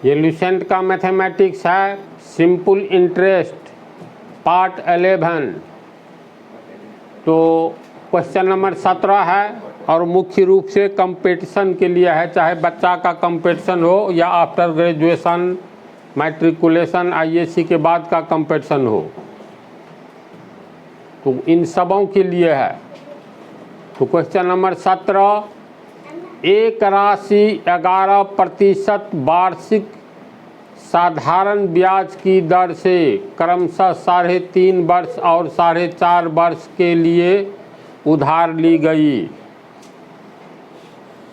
ये लुसेंट का मैथमेटिक्स है, सिंपल इंटरेस्ट पार्ट 11। तो क्वेश्चन नंबर 17 है और मुख्य रूप से कंपटीशन के लिए है, चाहे बच्चा का कंपटीशन हो या आफ्टर ग्रेजुएशन मैट्रिकुलेशन आईएससी के बाद का कंपटीशन हो, तो इन सबों के लिए है। तो क्वेश्चन नंबर 17, एक राशि 11% वार्षिक साधारण ब्याज की दर से क्रमशः 3.5 वर्ष और 4.5 वर्ष के लिए उधार ली गई।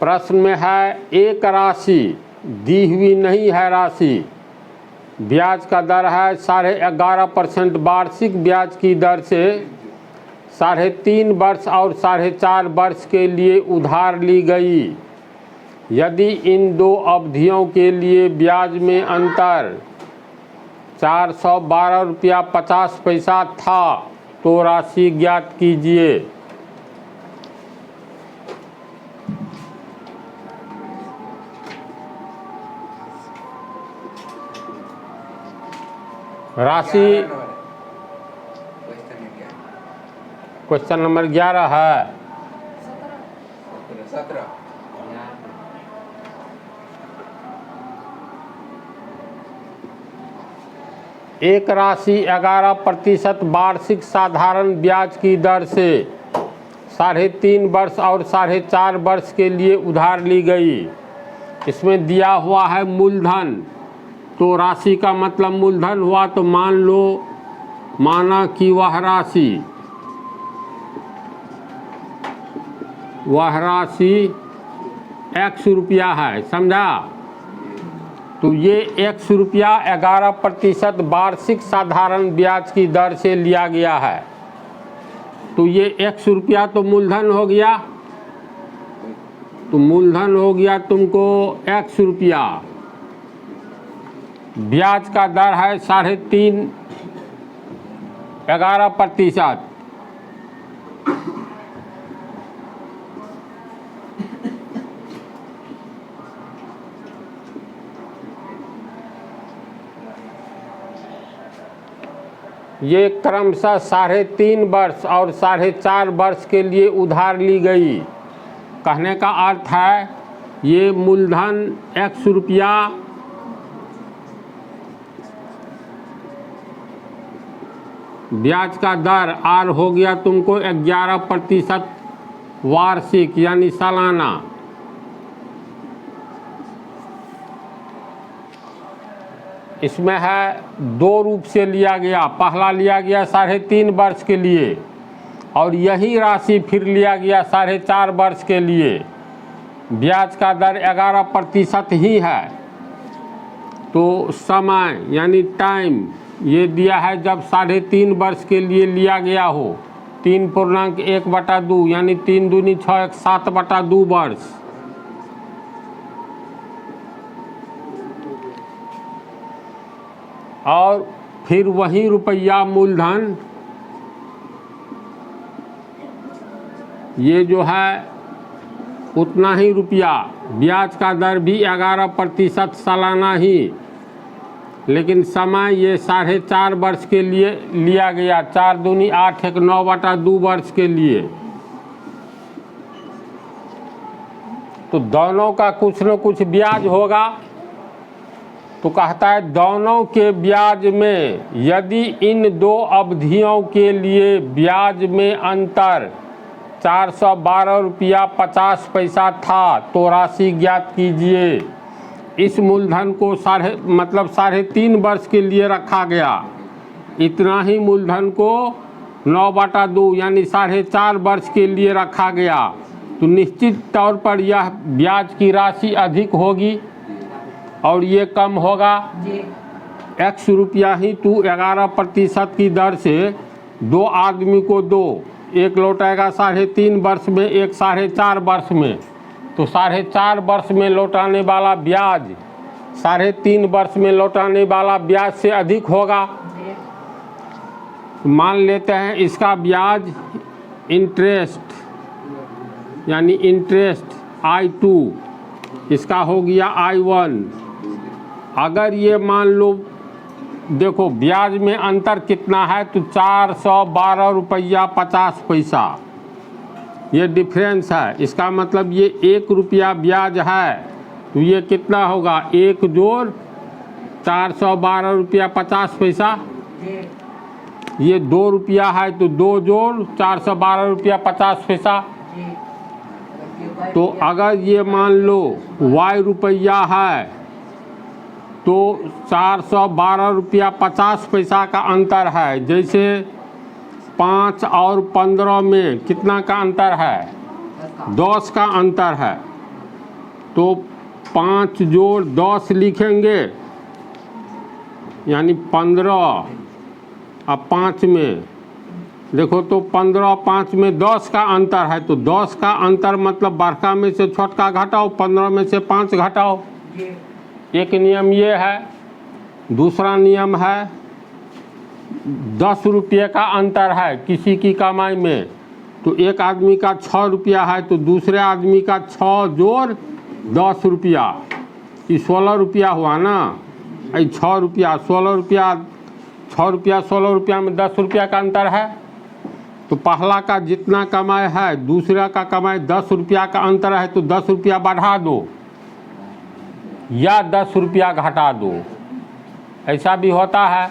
प्रश्न में है एक राशि दी हुई नहीं है, राशि ब्याज का दर है 11.5% वार्षिक ब्याज की दर से 3.5 वर्ष और 4.5 वर्ष के लिए उधार ली गई। यदि इन दो अवधियों के लिए ब्याज में अंतर 412 रुपया 50 पैसा था तो राशि ज्ञात कीजिए। राशि क्वेश्चन नंबर 11 है। 17 एक राशि 11% वार्षिक साधारण ब्याज की दर से 3.5 वर्ष और 4.5 वर्ष के लिए उधार ली गई। इसमें दिया हुआ है मूलधन, तो राशि का मतलब मूलधन हुआ, तो मान लो माना कि वह राशि x रुपया है, समझा। तो ये x रुपया 11% वार्षिक साधारण ब्याज की दर से लिया गया है, तो ये x रुपया तो मूलधन हो गया, तो मूलधन हो गया तुमको x रुपया। ब्याज का दर है 3.5 11%। ये क्रमशः 3.5 वर्ष और 4.5 वर्ष के लिए उधार ली गई। कहने का अर्थ है ये मूलधन x रुपया ब्याज का दर r हो गया तुमको 11% वार्षिक यानी सालाना। इसमें है दो रूप से लिया गया, पहला लिया गया 3.5 वर्ष के लिए और यही राशि फिर लिया गया 4.5 वर्ष के लिए। ब्याज का दर 11% ही है, तो समय यानी टाइम ये दिया है जब 3.5 वर्ष के लिए लिया गया हो, 3.1/2 यानी 3 दूनी 6 7/2 वर्ष। और फिर वही रुपया मूलधन ये जो है उतना ही रुपया, ब्याज का दर भी 11% सालाना ही, लेकिन समय ये 4.5 वर्ष के लिए लिया गया, 4 दूनी 8 1 9/2 वर्ष के लिए। तो दोनों का कुछ न कुछ ब्याज होगा, तो कहता है दोनों के ब्याज में यदि इन दो अवधियों के लिए ब्याज में अंतर 412 रुपया 50 पैसा था तो राशि ज्ञात कीजिए। इस मूलधन को 3.5 वर्ष के लिए रखा गया, इतना ही मूलधन को 9/2 यानी 4.5 वर्ष के लिए रखा गया, तो निश्चित तौर पर यह ब्याज की राशि अधिक होगी और ये कम होगा। x रुपया ही तू 11% की दर से दो आदमी को दो, एक लौटाएगा 3.5 वर्ष में, एक 4.5 वर्ष में, तो 4.5 वर्ष में लौटाने वाला ब्याज 3.5 वर्ष में लौटाने वाला ब्याज से अधिक होगा। मान लेते हैं इसका ब्याज इंटरेस्ट यानी इंटरेस्ट I2, इसका हो गया I1 अगर ये मान लो, देखो ब्याज में अंतर कितना है, तो 412 रुपया 50 पैसा ये डिफरेंस है। इसका मतलब ये 1 रुपया ब्याज है, तो ये कितना होगा, 1 जोड़ 412 रुपया 50 पैसा। ये 2 रुपया है, तो 2 जोड़ 412 रुपया 50 पैसा। तो अगर ये मान लो y रुपया है, तो 412 रुपया 50 पैसा का अंतर है। जैसे 5 और 15 में कितना का अंतर है, 10 का अंतर है। तो 5 जोड़ 10 लिखेंगे, यानी 15 अब 5 में देखो, तो 15 5 में 10 का अंतर है। तो 10 का अंतर मतलब बड़का में से छोटका घटाओ, 15 में से 5 घटाओ। एक नियम ये है। दूसरा नियम है, 10 रुपये का अंतर है किसी की कमाई में, तो एक आदमी का 6 रुपया है, तो दूसरे आदमी का 6 जोड़ 10 रुपया, ये 16 रुपया हुआ ना। 6 रुपया 16 रुपया, 6 रुपया 16 रुपया में 10 रुपया का अंतर है। तो पहला का जितना कमाई है, दूसरा का कमाई 10 रुपया का अंतर है, तो 10 रुपया बढ़ा दो या 10 रुपया घटा दो, ऐसा भी होता है।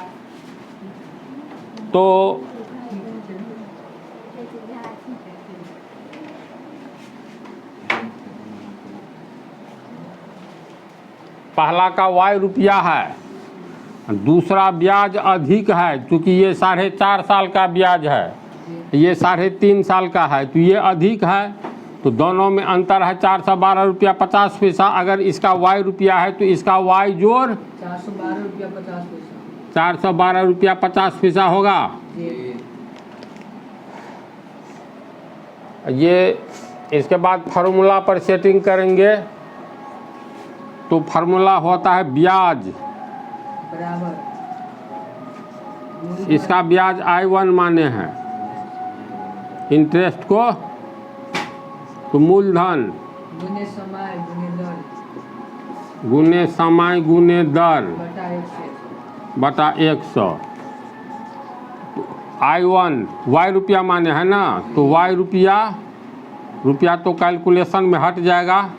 तो पहला का y रुपया है, दूसरा ब्याज अधिक है, क्योंकि ये 4.5 साल का ब्याज है, ये 3.5 साल का है, तो ये अधिक है। तो दोनों में अंतर है 412 रुपया 50 पैसा। अगर इसका y रुपया है, तो इसका y जोड़ 412 रुपया 50 पैसा, 412 रुपया 50 पैसा होगा। ये इसके बाद फार्मूला पर सेटिंग करेंगे, तो फार्मूला होता है ब्याज बराबर, इसका ब्याज I1 माने हैं, इंटरेस्ट को, तो मूलधन गुने समय गुने दर गुने समय गुने दर बटा 100 बटा 100। I1 y रुपया माने है ना, तो y रुपया तो कैलकुलेशन में हट जाएगा।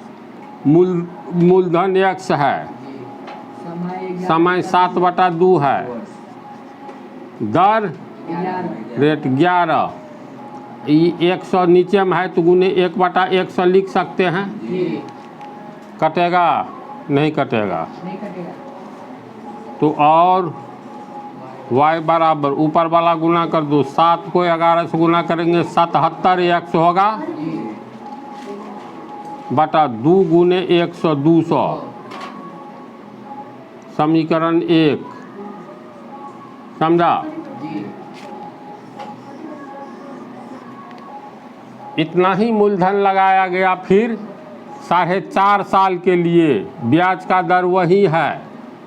मूलधन x है, समय 7/2 है, दर रेट 11, 100 नीचे में है, तो गुने 1/100 लिख सकते हैं। कटेगा नहीं कटेगा, तो और y बराबर ऊपर वाला गुना कर दो, 7 को 11 से गुना करेंगे 77 x होगा, बटा 2 गुने 100 200, समीकरण 1। समझा? इतना ही मूलधन लगाया गया। फिर 4.5 साल के लिए ब्याज का दर वही है,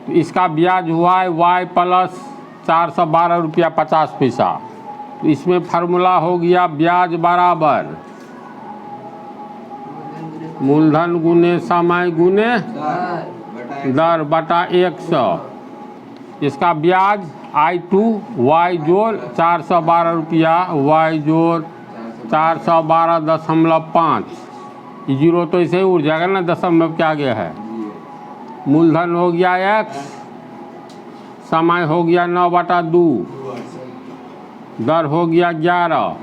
तो इसका ब्याज हुआ है y प्लस 412 रुपया 50 पैसा। तो इसमें फार्मूला हो गया ब्याज बराबर मूलधन गुने समय गुने दर बटा 100। इसका ब्याज I2 y जोड़ 412 रुपया y जोड़ 412.5, जीरो तो इसे उड़ जाएगा ना, दशमलव के आगे है। मूलधन हो गया x, समय हो गया 9/2, दर हो गया 11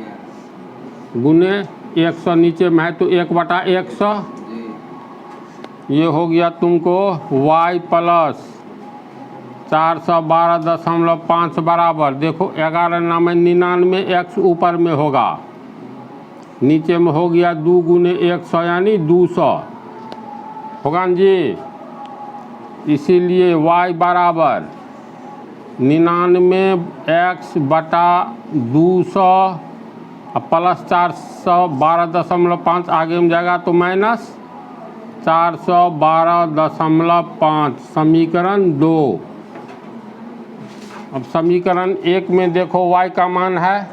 गुने 100 नीचे में है, तो 1/100। ये हो गया तुमको y प्लस 412.5 बराबर, देखो 11 नामे 99, x ऊपर में होगा, नीचे में हो गया 2 गुने 100 यानी 200 होगा जी। इसीलिए y बराबर 99x बटा 200 प्लस 412.5 आगे में जाएगा, तो माइनस 412.5, समीकरण 2। अब समीकरण 1 में देखो y का मान है,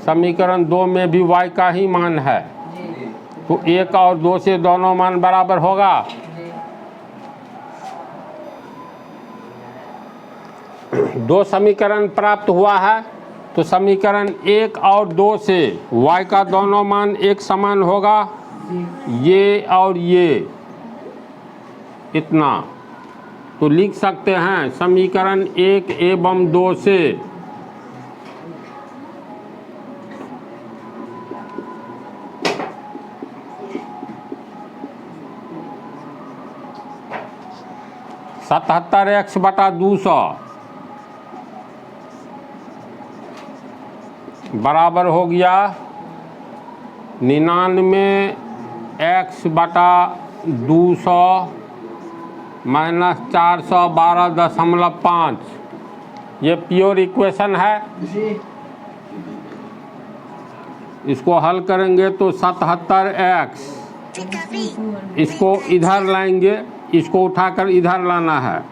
समीकरण 2 में भी y का ही मान है, तो 1 और 2 से दोनों मान बराबर होगा। दो समीकरण प्राप्त हुआ है, तो समीकरण 1 और 2 से y का दोनों मान एक समान होगा, ये और ये इतना। तो लिख सकते हैं समीकरण 1 एवं 2 से सतहत्तर एक्स बटा 200 बराबर हो गया 99 एक्स बटा 200 माइनस 412.5। ये प्योर इक्वेशन है। इसको हल करेंगे तो 77 एक्स, इसको इधर लाएंगे, इसको उठाकर इधर लाना है,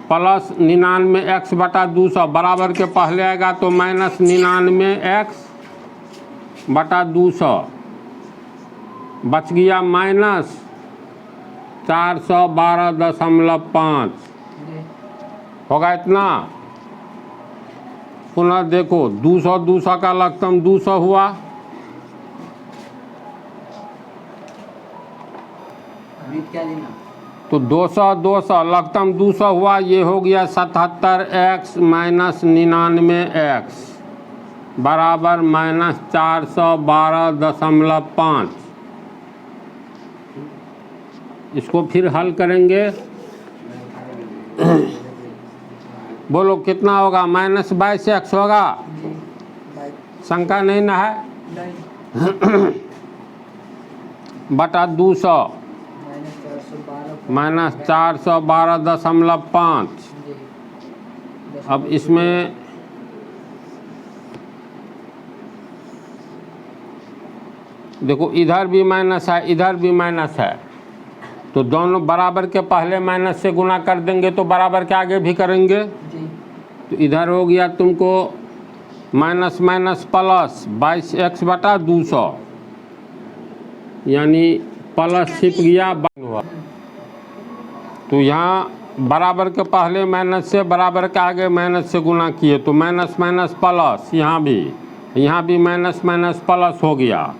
प्लस 99 एक्स बटा 200 बराबर के पहले आएगा तो माइनस 99 एक्स बटा 200 बच गया माइनस 412.5 होगा इतना। पुनः देखो 200 का लघुत्तम 200 हुआ, तो 200 लघुत्तम 200 हुआ, ये हो गया 77 एक्स माइनस 99 एक्स बराबर माइनस 412.5। इसको फिर हल करेंगे, बोलो कितना होगा, माइनस 22 एक्स होगा, शंका नहीं ना है, बटा 200 माइनस 412.5। अब इसमें देखो इधर भी माइनस है, इधर भी माइनस है, तो दोनों बराबर के पहले माइनस से गुना कर देंगे तो बराबर के आगे भी करेंगे। तो इधर हो गया तुमको माइनस माइनस प्लस 22 एक्स बटा 200, यानी प्लस छिप गया। तो यहाँ बराबर के पहले माइनस से, बराबर के आगे माइनस से गुना किए तो माइनस माइनस प्लस, यहाँ भी माइनस माइनस प्लस हो गया।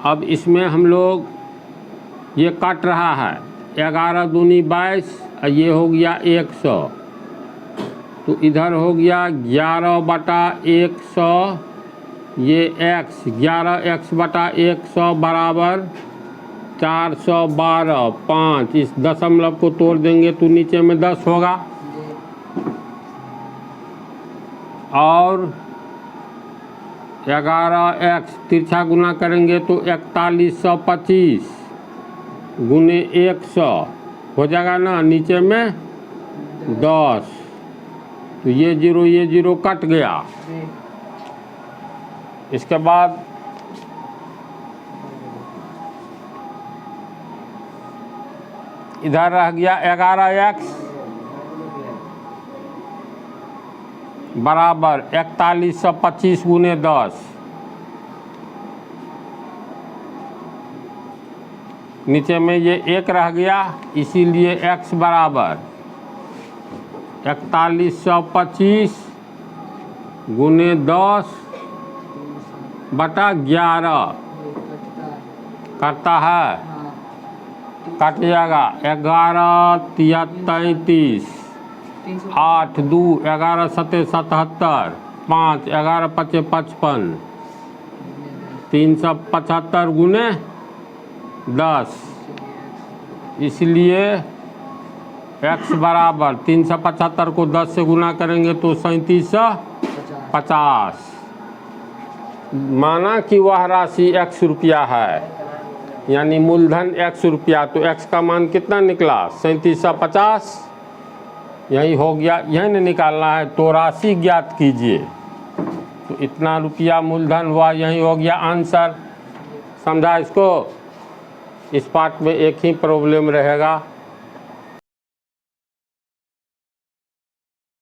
अब इसमें हम लोग ये काट रहा है, 11 दूनी 22 और ये हो गया 100, तो इधर हो गया 11 बटा 100, ये x 11 x बटा 100 बराबर 412.5। इस दशमलव को तोड़ देंगे तो नीचे में 10 होगा, और 11x तिरछा गुना करेंगे तो 4125 गुने 100 हो जाएगा ना, नीचे में 10, तो ये जीरो कट गया। इसके बाद इधर रह गया 11x बराबर 4125 गुने 10, नीचे में ये 1 रह गया, इसीलिए x बराबर 4125 गुने 10 बटा 11 करता है, कट जाएगा 11 33 8 2 11 7 77 5 11 5 55 375 गुने 10, इसलिए x बराबर 375 को 10 से गुना करेंगे तो 3750। माना कि वह राशि x रुपया है, यानी मूलधन x रुपया, तो x का मान कितना निकला 3750, यही हो गया, यही नहीं निकालना है, तो राशि ज्ञात कीजिए। तो इतना रुपया मूलधन हुआ, यही हो गया आंसर। समझा इसको? इस पार्ट में एक ही प्रॉब्लम रहेगा।